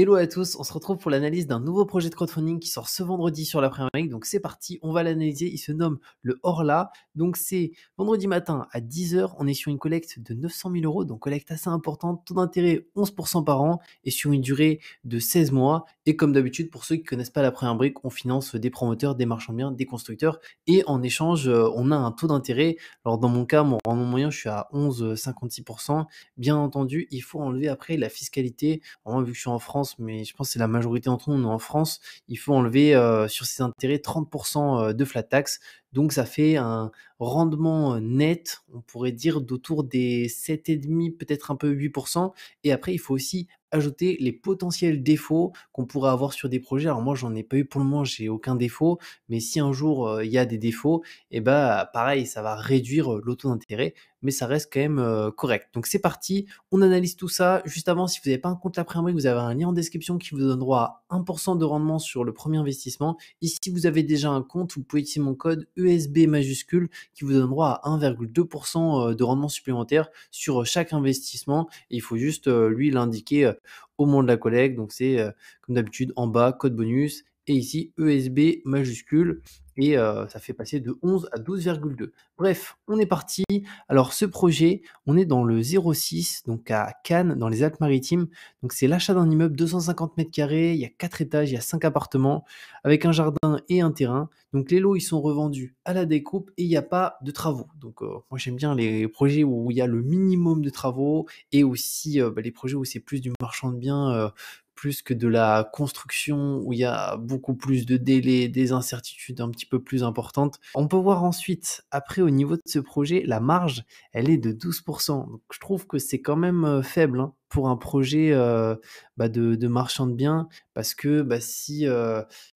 Hello à tous, on se retrouve pour l'analyse d'un nouveau projet de crowdfunding qui sort ce vendredi sur la Première Ligue. Donc c'est parti, on va l'analyser. Il se nomme le Horla. Donc c'est vendredi matin à 10h. On est sur une collecte de 900 000 euros, donc collecte assez importante. Taux d'intérêt 11% par an et sur une durée de 16 mois. Et comme d'habitude, pour ceux qui ne connaissent pas la Première Brique, on finance des promoteurs, des marchands de biens, des constructeurs. Et en échange, on a un taux d'intérêt. Alors dans mon cas, mon rendement moyen, je suis à 11,56%. Bien entendu, il faut enlever après la fiscalité. Moi, vu que je suis en France, mais je pense que c'est la majorité d'entre nous, on est en France, il faut enlever sur ces intérêts 30% de flat tax. Donc ça fait un rendement net, on pourrait dire, d'autour des 7,5, peut-être un peu 8%. Et après, il faut aussi ajouter les potentiels défauts qu'on pourrait avoir sur des projets. Alors moi, j'en ai pas eu pour le moment, j'ai aucun défaut. Mais si un jour il y a des défauts, et bah pareil, ça va réduire le taux d'intérêt, mais ça reste quand même correct. Donc c'est parti, on analyse tout ça. Juste avant, si vous n'avez pas un compte La Première Brique, vous avez un lien en description qui vous donne droit à 1% de rendement sur le premier investissement. Et si vous avez déjà un compte, vous pouvez utiliser mon code ESB majuscule qui vous donne droit à 1,2% de rendement supplémentaire sur chaque investissement. Et il faut juste lui l'indiquer au moment de la collecte. Donc c'est comme d'habitude en bas, code bonus. Et ici, ESB majuscule. Et ça fait passer de 11 à 12,2. Bref, on est parti. Alors ce projet, on est dans le 06, donc à Cannes, dans les Alpes-Maritimes. Donc c'est l'achat d'un immeuble 250 mètres carrés, il y a 4 étages, il y a 5 appartements, avec un jardin et un terrain. Donc les lots, ils sont revendus à la découpe et il n'y a pas de travaux. Donc moi j'aime bien les projets où il y a le minimum de travaux et aussi les projets où c'est plus du marchand de biens, plus que de la construction, où il y a beaucoup plus de délais, des incertitudes un petit peu plus importantes. On peut voir ensuite, après au niveau de ce projet, la marge, elle est de 12%. Donc je trouve que c'est quand même faible hein, pour un projet de marchand de biens, parce que si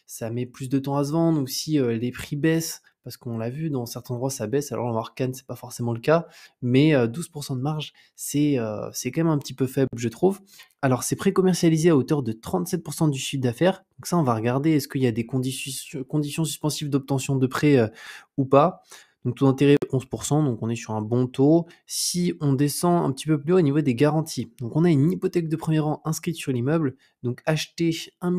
ça met plus de temps à se vendre, ou si les prix baissent, parce qu'on l'a vu, dans certains endroits ça baisse, alors en Cannes c'est pas forcément le cas, mais 12% de marge, c'est quand même un petit peu faible, je trouve. Alors, c'est pré-commercialisé à hauteur de 37% du chiffre d'affaires. Donc ça, on va regarder est-ce qu'il y a des conditions suspensives d'obtention de prêt ou pas. Donc taux d'intérêt 11%, donc on est sur un bon taux. Si on descend un petit peu plus haut au niveau des garanties, donc on a une hypothèque de premier rang inscrite sur l'immeuble, donc acheté 1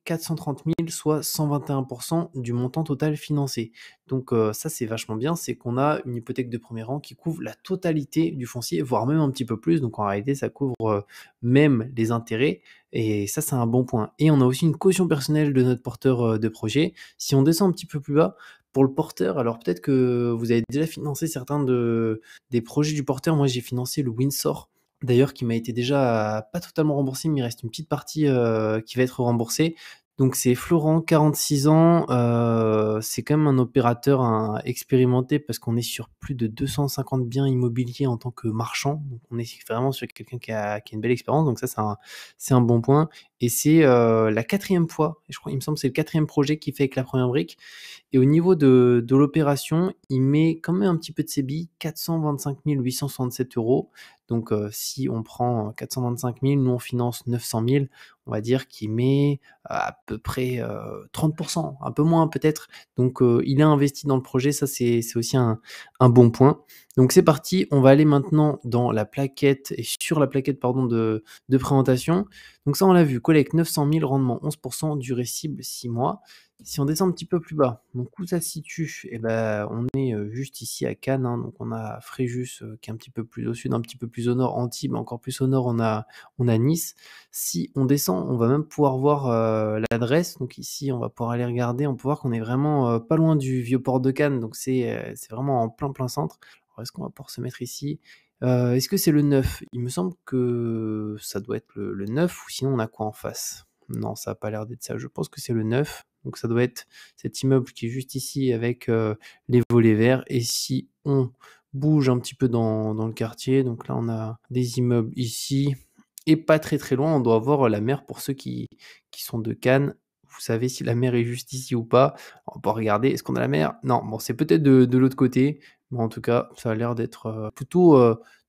430 000, soit 121% du montant total financé. Donc ça, c'est vachement bien, c'est qu'on a une hypothèque de premier rang qui couvre la totalité du foncier, voire même un petit peu plus. Donc en réalité, ça couvre même les intérêts, et ça, c'est un bon point. Et on a aussi une caution personnelle de notre porteur de projet. Si on descend un petit peu plus bas, pour le porteur, alors peut-être que vous avez déjà financé certains des projets du porteur. Moi, j'ai financé le Windsor, d'ailleurs, qui m'a été déjà pas totalement remboursé, mais il reste une petite partie qui va être remboursée. Donc c'est Florent, 46 ans, c'est quand même un opérateur expérimenté, parce qu'on est sur plus de 250 biens immobiliers en tant que marchand. Donc on est vraiment sur quelqu'un qui a une belle expérience, donc ça c'est un bon point. Et c'est la 4e fois, et je crois, il me semble que c'est le 4e projet qu'il fait avec La Première Brique. Et au niveau de l'opération, il met quand même un petit peu de ses billes, 425 867 euros. Donc si on prend 425 000, nous on finance 900 000, on va dire qu'il met à peu près 30%, un peu moins peut-être. Donc il est investi dans le projet, ça c'est aussi un bon point. Donc c'est parti, on va aller maintenant dans la plaquette, et sur la plaquette pardon, de présentation. Donc ça on l'a vu, collecte 900 000, rendement 11%, durée cible 6 mois. Si on descend un petit peu plus bas, donc où ça se situe? Eh ben, on est juste ici à Cannes, hein, donc on a Fréjus qui est un petit peu plus au sud, un petit peu plus au nord, Antibes, encore plus au nord, on a Nice. Si on descend, on va même pouvoir voir l'adresse. Donc ici, on va pouvoir aller regarder, on peut voir qu'on est vraiment pas loin du vieux port de Cannes, donc c'est vraiment en plein centre. Alors, est-ce qu'on va pouvoir se mettre ici? Est-ce que c'est le 9? Il me semble que ça doit être le 9, ou sinon on a quoi en face? Non, ça n'a pas l'air d'être ça, je pense que c'est le 9. Donc ça doit être cet immeuble qui est juste ici avec les volets verts. Et si on bouge un petit peu dans le quartier, donc là on a des immeubles ici, et pas très loin, on doit voir la mer pour ceux qui sont de Cannes. Vous savez si la mer est juste ici ou pas. On peut regarder, est-ce qu'on a la mer? Non, bon, c'est peut-être de l'autre côté, mais en tout cas, ça a l'air d'être plutôt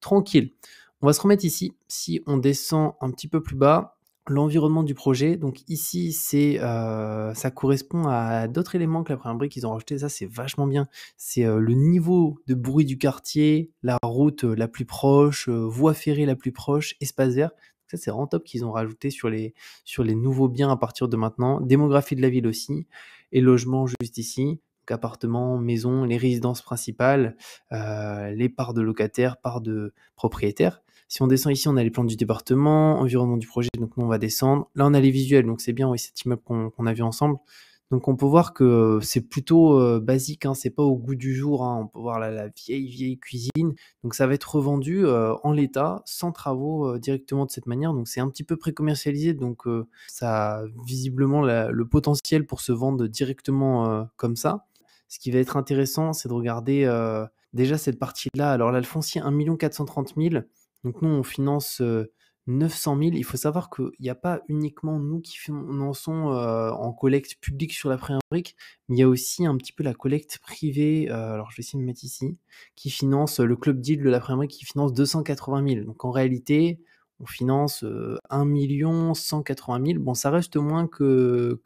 tranquille. On va se remettre ici. Si on descend un petit peu plus bas, l'environnement du projet, donc ici, ça correspond à d'autres éléments que La Première Brique, ils ont rajouté. Ça, c'est vachement bien. C'est le niveau de bruit du quartier, la route la plus proche, voie ferrée la plus proche, espace vert. Ça, c'est vraiment top qu'ils ont rajouté sur les nouveaux biens à partir de maintenant. Démographie de la ville aussi et logement juste ici. Donc appartements, maisons, les résidences principales, les parts de locataires, parts de propriétaires. Si on descend ici, on a les plans du département, environnement du projet, donc nous on va descendre. Là on a les visuels, donc c'est bien, oui, cet immeuble qu'on a vu ensemble. Donc on peut voir que c'est plutôt basique, hein, c'est pas au goût du jour, hein. On peut voir la vieille cuisine. Donc ça va être revendu en l'état, sans travaux directement de cette manière. Donc c'est un petit peu pré-commercialisé, donc ça a visiblement le potentiel pour se vendre directement comme ça. Ce qui va être intéressant, c'est de regarder déjà cette partie-là. Alors là, le foncier 1 430 000. Donc nous, on finance 900 000. Il faut savoir qu'il n'y a pas uniquement nous qui finançons en collecte publique sur la première brique, mais il y a aussi un petit peu la collecte privée. Alors je vais essayer de mettre ici, qui finance le club deal de la première brique qui finance 280 000. Donc en réalité, on finance 1 180 000. Bon, ça reste moins que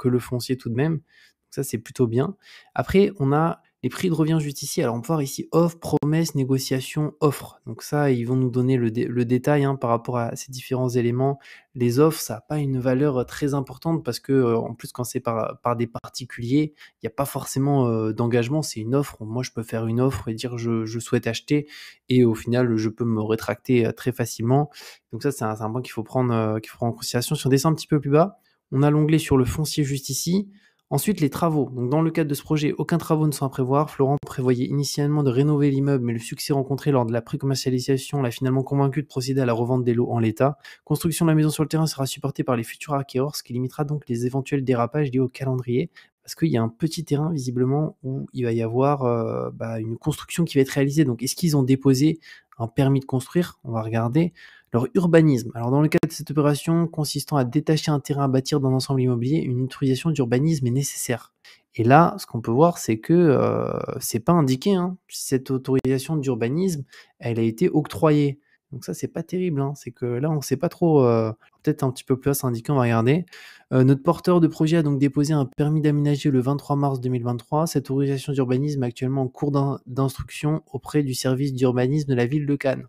le foncier tout de même. Donc ça, c'est plutôt bien. Après, on a les prix de revient juste ici. Alors, on peut voir ici offre, promesse, négociation, offre. Donc ça, ils vont nous donner le détail par rapport à ces différents éléments. Les offres, ça n'a pas une valeur très importante parce que, en plus, quand c'est par des particuliers, il n'y a pas forcément d'engagement. C'est une offre. Moi, je peux faire une offre et dire je souhaite acheter et au final, je peux me rétracter très facilement. Donc ça, c'est un point qu'il faut prendre en considération. Si on descend un petit peu plus bas, on a l'onglet sur le foncier juste ici. Ensuite, les travaux. Donc, dans le cadre de ce projet, aucun travaux ne sont à prévoir. Florent prévoyait initialement de rénover l'immeuble, mais le succès rencontré lors de la pré-commercialisation l'a finalement convaincu de procéder à la revente des lots en l'état. Construction de la maison sur le terrain sera supportée par les futurs acquéreurs, ce qui limitera donc les éventuels dérapages liés au calendrier. Parce qu'il y a un petit terrain, visiblement, où il va y avoir une construction qui va être réalisée. Donc, est-ce qu'ils ont déposé un permis de construire? On va regarder. Leur urbanisme. Alors, dans le cadre de cette opération consistant à détacher un terrain à bâtir d'un ensemble immobilier, une autorisation d'urbanisme est nécessaire. Et là, ce qu'on peut voir, c'est que c'est pas indiqué, hein. Cette autorisation d'urbanisme, elle a été octroyée. Donc ça, c'est pas terrible, hein. C'est que là, on sait pas trop. Peut-être un petit peu plus là, c'est indiqué, on va regarder. Notre porteur de projet a donc déposé un permis d'aménager le 23 mars 2023. Cette autorisation d'urbanisme est actuellement en cours d'instruction auprès du service d'urbanisme de la ville de Cannes.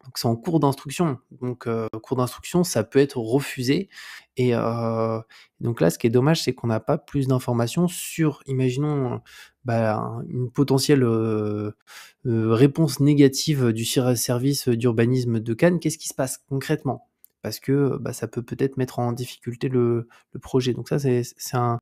Donc c'est en cours d'instruction. Donc cours d'instruction, ça peut être refusé. Et donc là, ce qui est dommage, c'est qu'on n'a pas plus d'informations sur, imaginons, une potentielle réponse négative du service d'urbanisme de Cannes. Qu'est-ce qui se passe concrètement? Parce que ça peut peut-être mettre en difficulté le projet. Donc ça, c'est un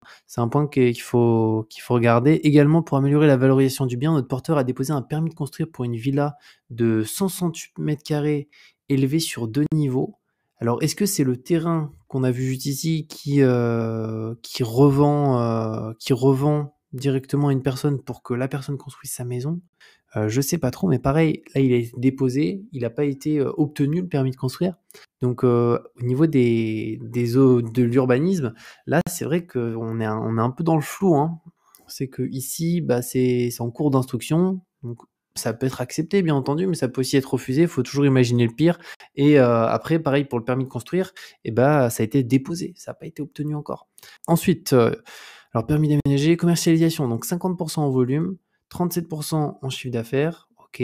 point qu'il faut regarder. Également, pour améliorer la valorisation du bien, notre porteur a déposé un permis de construire pour une villa de 168 mètres carrés élevé sur 2 niveaux. Alors, est-ce que c'est le terrain qu'on a vu juste ici qui revend directement à une personne pour que la personne construise sa maison? Je sais pas trop, mais pareil, là, il est déposé, il n'a pas été obtenu le permis de construire. Donc, au niveau de l'urbanisme, là, c'est vrai qu'on est un peu dans le flou, hein. C'est que ici, c'est en cours d'instruction, donc ça peut être accepté, bien entendu, mais ça peut aussi être refusé. Il faut toujours imaginer le pire. Et après, pareil pour le permis de construire, ça a été déposé, ça n'a pas été obtenu encore. Ensuite, alors permis d'aménager, commercialisation, donc 50% en volume, 37% en chiffre d'affaires, ok.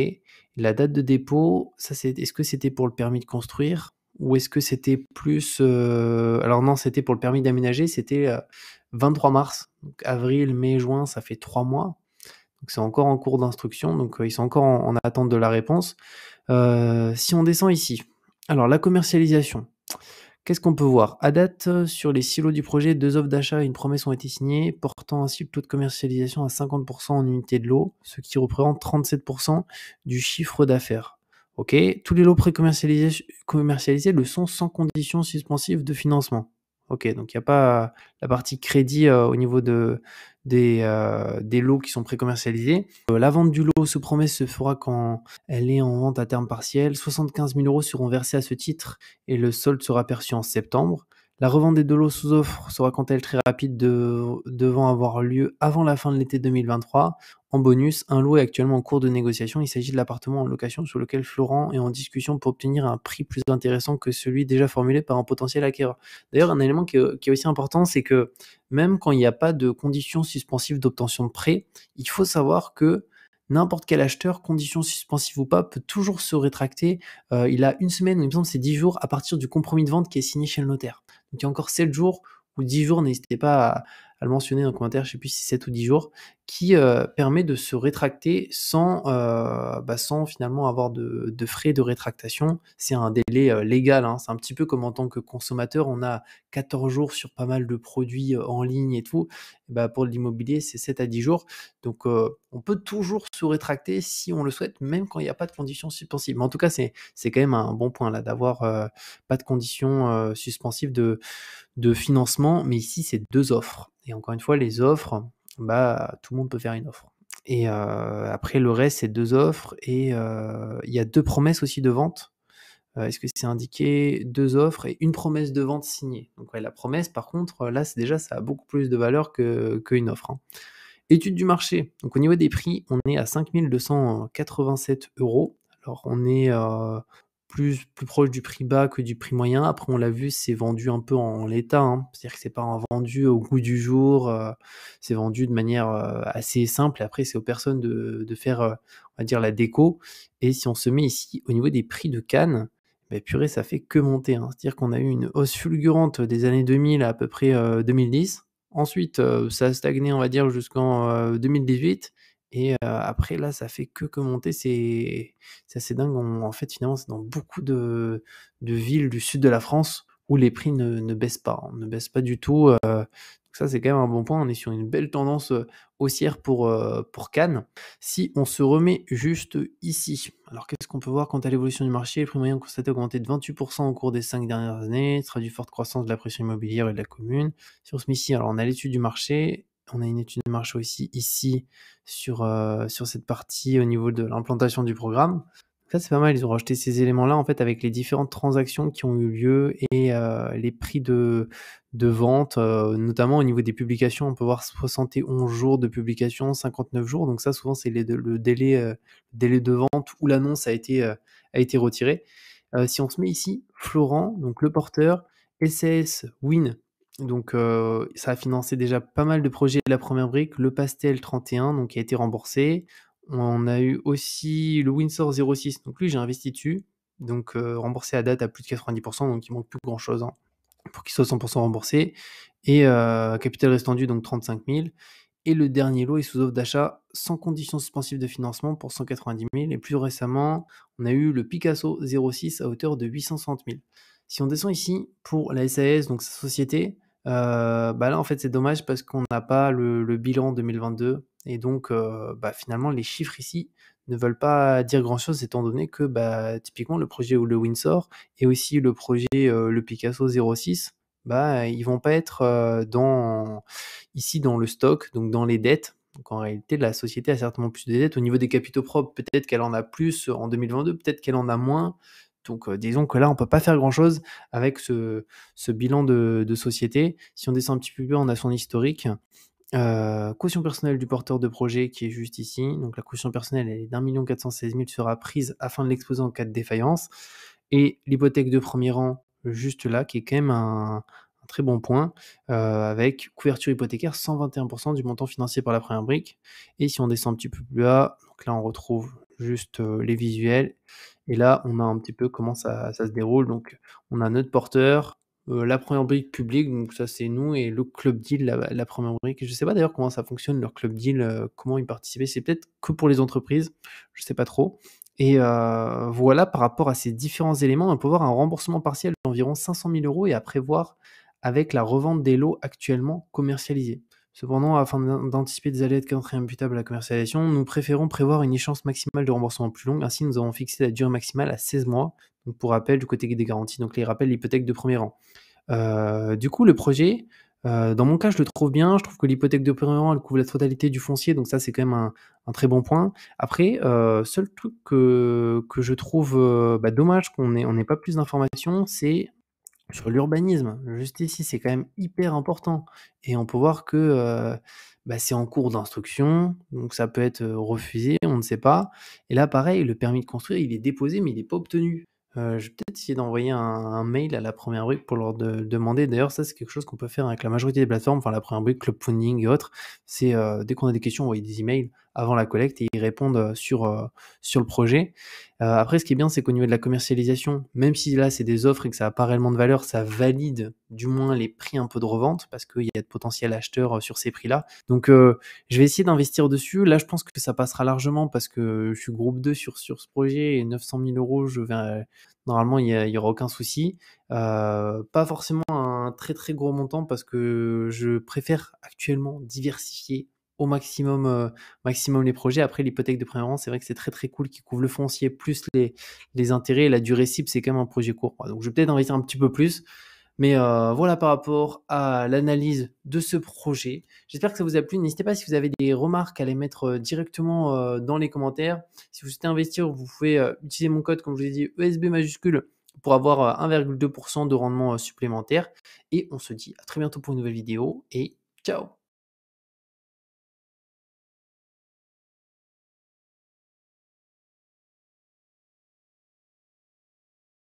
La date de dépôt, ça est-ce que c'était pour le permis de construire ou est-ce que c'était plus... alors non, c'était pour le permis d'aménager, c'était 23 mars, donc avril, mai, juin, ça fait 3 mois. Donc c'est encore en cours d'instruction, donc ils sont encore en attente de la réponse. Si on descend ici, alors la commercialisation, qu'est-ce qu'on peut voir? À date, sur les silos du projet, 2 offres d'achat et une promesse ont été signées, portant ainsi le taux de commercialisation à 50% en unité de lot, ce qui représente 37% du chiffre d'affaires. Ok, tous les lots commercialisés le sont sans condition suspensive de financement. Ok, donc il n'y a pas la partie crédit au niveau des lots qui sont pré-commercialisés. La vente du lot sous promesse se fera quand elle est en vente à terme partiel. 75 000 € seront versés à ce titre et le solde sera perçu en septembre. La revente des deux lots sous offre sera quant à elle très rapide, devant avoir lieu avant la fin de l'été 2023. En bonus, un lot est actuellement en cours de négociation. Il s'agit de l'appartement en location sur lequel Florent est en discussion pour obtenir un prix plus intéressant que celui déjà formulé par un potentiel acquéreur. D'ailleurs, un élément qui est aussi important, c'est que même quand il n'y a pas de conditions suspensives d'obtention de prêt, il faut savoir que n'importe quel acheteur, conditions suspensives ou pas, peut toujours se rétracter. Il a une semaine, ou il me semble que c'est 10 jours à partir du compromis de vente qui est signé chez le notaire. Donc il y a encore 7 jours ou 10 jours, n'hésitez pas à le mentionner dans le commentaire, je sais plus si c'est 7 ou 10 jours, qui, permet de se rétracter sans finalement avoir de frais de rétractation. C'est un délai, légal, hein. C'est un petit peu comme en tant que consommateur, on a 14 jours sur pas mal de produits, en ligne et tout. Bah, pour l'immobilier, c'est 7 à 10 jours. Donc, on peut toujours se rétracter si on le souhaite, même quand il y a pas de conditions suspensives. Mais en tout cas, c'est quand même un bon point là d'avoir, pas de conditions, suspensives de financement. Mais ici, c'est 2 offres et encore une fois, les offres, bah, tout le monde peut faire une offre et après le reste, c'est 2 offres et il y a 2 promesses aussi de vente. Est-ce que c'est indiqué? 2 offres et une promesse de vente signée. Donc ouais, la promesse par contre, là, c'est déjà ça a beaucoup plus de valeur qu'une offre, hein. Étude du marché. Donc au niveau des prix, on est à 5 287 €. Alors on est, plus proche du prix bas que du prix moyen. Après on l'a vu, c'est vendu un peu en l'état, hein. C'est-à-dire que c'est pas un vendu au goût du jour, c'est vendu de manière, assez simple et après c'est aux personnes de faire, on va dire la déco et si on se met ici au niveau des prix de Cannes, beh, purée ça fait que monter, hein. C'est-à-dire qu'on a eu une hausse fulgurante des années 2000 à peu près, 2010. Ensuite, ça a stagné, on va dire, jusqu'en, 2018 et après là, ça fait que monter. C'est assez dingue. On en fait, finalement, c'est dans beaucoup de villes du sud de la France où les prix ne baissent pas, hein, ne baissent pas du tout, donc ça, c'est quand même un bon point. On est sur une belle tendance, haussière pour Cannes. Si on se remet juste ici, alors qu'est-ce qu'on peut voir quant à l'évolution du marché? Les prix moyens constatés ont augmenté de 28 au cours des 5 dernières années, traduit forte croissance de la pression immobilière et de la commune. Sur ce ici, alors on a l'étude du marché, on a une étude de marché aussi ici sur cette partie au niveau de l'implantation du programme. Ça, c'est pas mal, ils ont rajouté ces éléments-là, en fait, avec les différentes transactions qui ont eu lieu et les prix de vente, notamment au niveau des publications. On peut voir 71 jours de publication, 59 jours, donc ça, souvent, c'est le délai de vente où l'annonce a été retirée. Si on se met ici, Florent, donc le porteur, SAS Win, donc ça a financé déjà pas mal de projets de la première brique, le Pastel 31, donc qui a été remboursé. On a eu aussi le Windsor 06, donc lui j'ai investi dessus, donc remboursé à date à plus de 90 donc il manque plus grand chose, hein, pour qu'il soit 100 remboursé et capital restendu donc 35 000 et le dernier lot est sous offre d'achat sans conditions suspensives de financement pour 190 000 et plus récemment, on a eu le Picasso 06 à hauteur de 860 000. Si on descend ici pour la SAS, donc sa société, bah là en fait c'est dommage parce qu'on n'a pas le bilan 2022 et donc finalement les chiffres ici ne veulent pas dire grand chose étant donné que typiquement le projet ou le Windsor et aussi le projet le Picasso 06, ils vont pas être ici dans le stock, donc dans les dettes. Donc en réalité, la société a certainement plus de dettes. Au niveau des capitaux propres, peut-être qu'elle en a plus en 2022, peut-être qu'elle en a moins. Donc disons que là, on peut pas faire grand-chose avec ce bilan de société. Si on descend un petit peu plus bas, on a son historique. Caution personnelle du porteur de projet qui est juste ici. Donc la caution personnelle elle est d'1 416 000 sera prise afin de l'exposer en cas de défaillance. Et l'hypothèque de premier rang, juste là, qui est quand même un très bon point, avec couverture hypothécaire 121 du montant financier par la première brique. Et si on descend un petit peu plus bas, donc là on retrouve juste les visuels. Et là, on a un petit peu comment ça se déroule. Donc on a notre porteur, la première brique publique, donc ça c'est nous, et le club deal, la première brique. Je sais pas d'ailleurs comment ça fonctionne, leur club deal, comment y participer. C'est peut-être que pour les entreprises, je sais pas trop. Et voilà, par rapport à ces différents éléments, on peut voir un remboursement partiel d'environ 500 000 € et à prévoir avec la revente des lots actuellement commercialisés. Cependant, afin d'anticiper des aléas de calendrier imputables à la commercialisation, nous préférons prévoir une échéance maximale de remboursement plus longue. Ainsi, nous avons fixé la durée maximale à 16 mois. Donc, pour rappel, du côté des garanties, donc les rappels, l'hypothèque de premier rang. Du coup, le projet, dans mon cas, je le trouve bien. Je trouve que l'hypothèque de premier rang, elle couvre la totalité du foncier, donc ça, c'est quand même un très bon point. Après, seul truc que je trouve dommage on n'ait pas plus d'informations, c'est sur l'urbanisme. Juste ici, c'est quand même hyper important et on peut voir que c'est en cours d'instruction, donc ça peut être refusé, on ne sait pas. Et là, pareil, le permis de construire, il est déposé, mais il n'est pas obtenu. Je vais peut-être essayer d'envoyer un mail à la Première Brique pour leur demander. D'ailleurs, ça, c'est quelque chose qu'on peut faire avec la majorité des plateformes, enfin la Première Brique, Clubfounding et autres. C'est, dès qu'on a des questions, envoyer des emails avant la collecte et ils répondent, sur le projet. Après, ce qui est bien, c'est qu'au niveau de la commercialisation, même si là, c'est des offres et que ça a pas réellement de valeur, ça valide du moins les prix un peu de revente parce qu'il y a de potentiels acheteurs, sur ces prix-là. Donc, je vais essayer d'investir dessus. Là, je pense que ça passera largement parce que je suis groupe 2 sur ce projet et 900 000 €, je vais normalement, il y aura aucun souci. Pas forcément un très, très gros montant parce que je préfère actuellement diversifier au maximum les projets. Après, l'hypothèque de premier rang, c'est vrai que c'est très, très cool qui couvre le foncier plus les intérêts et la durée cible, c'est quand même un projet court, quoi. Donc je vais peut-être investir un petit peu plus. Mais voilà par rapport à l'analyse de ce projet. J'espère que ça vous a plu. N'hésitez pas si vous avez des remarques à les mettre directement dans les commentaires. Si vous souhaitez investir, vous pouvez utiliser mon code, comme je vous l'ai dit, ESB majuscule pour avoir 1,2% de rendement supplémentaire. Et on se dit à très bientôt pour une nouvelle vidéo et ciao!